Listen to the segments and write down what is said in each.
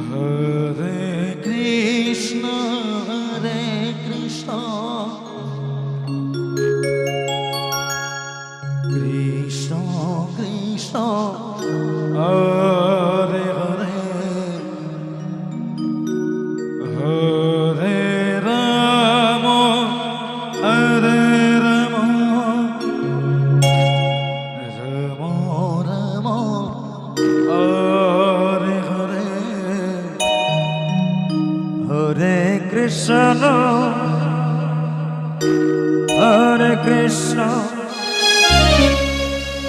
Hare Krishna Hare Krishna Krishna Krishna Hare Hare Hare Ram Hare Ram Ram Ram Hare Hare Hare Krishna Hare Krishna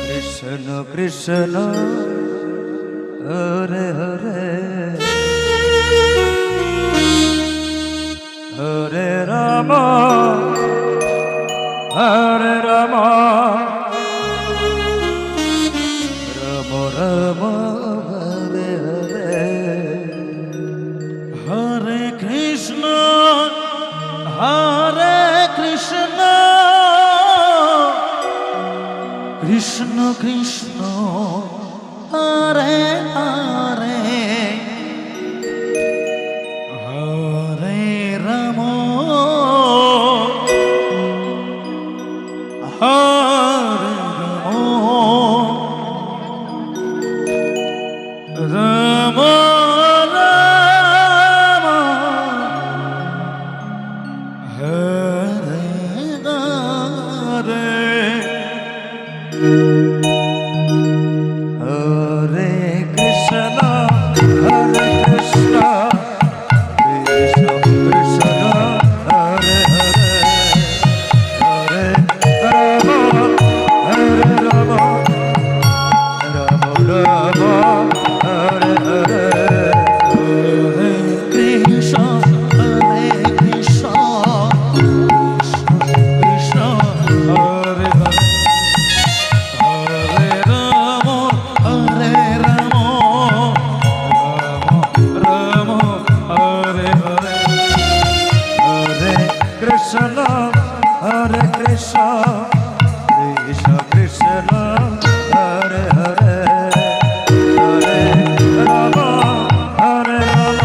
Krishna Krishna Hare Hare Hare Ram Hare Ram Ram Ram Hare Hare Hare Krishna Hare Krishna Krishna Krishna Hare Hare Hare Ram Hare Ram Ram Ram Hare Hare Hare Krishna Hare Krishna Krishna Krishna Hare Hare Hare Ram Hare Ram Ram Ram Hare Hare Hare Krishna Hare Krishna Krishna Hare Hare Hare Ram Hare Ram Ram Ram Hare Hare Hare Krishna Hare Krishna Krishna Krishna Hare Hare Hare Ram Hare Ram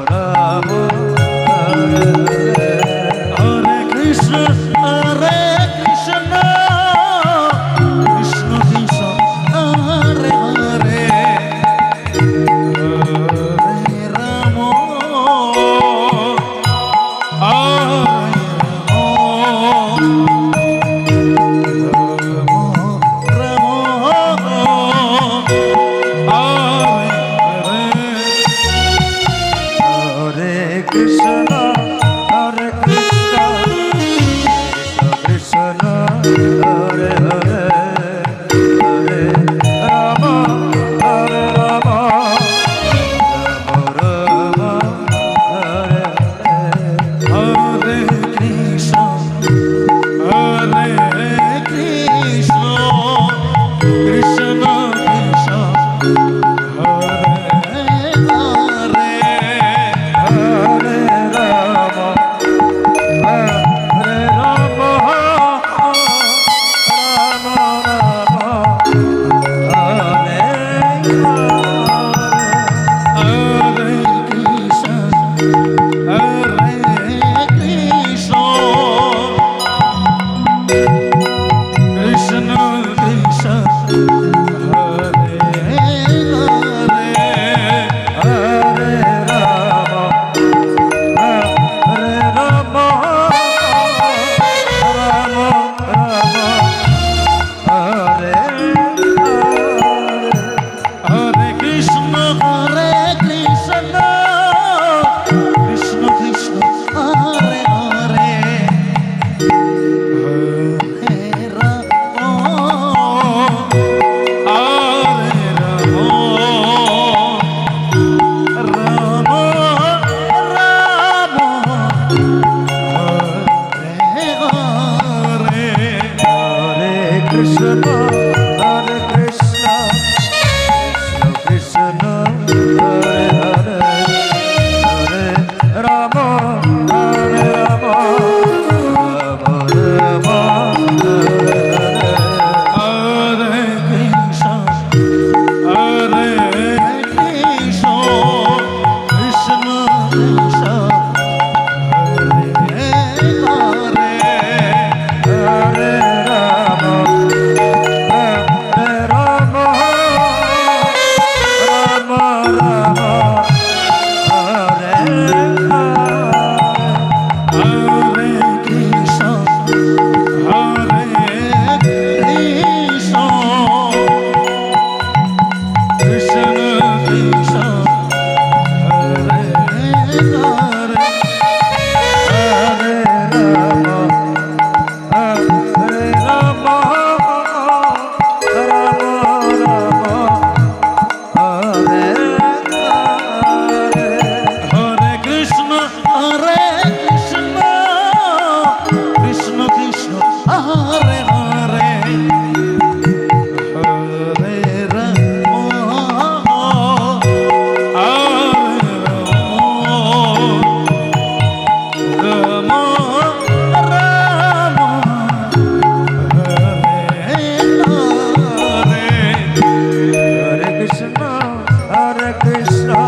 Ram Hare Hare Hare Krishna Hare Krishna Krishna Krishna Hare Hare Hare Ram Hare Krishna Hare Krishna Krishna Hare Hare Hare Ram Hare Ram Ram Hare Hare Krishna Hare Krishna Krishna Krishna Hare Hare Hare Ram Hare Ram Ram Ram Hare Hare Krishna Hare Krishna Krishna Krishna Hare Hare Hare Ram Hare Ram Ram Ram Hare Hare Krishna Hare Krishna Krishna Krishna Hare Hare Hare Ram Hare Ram Ram Ram Hare Hare Hare Krishna Hare Krishna Krishna Krishna Hare Krishna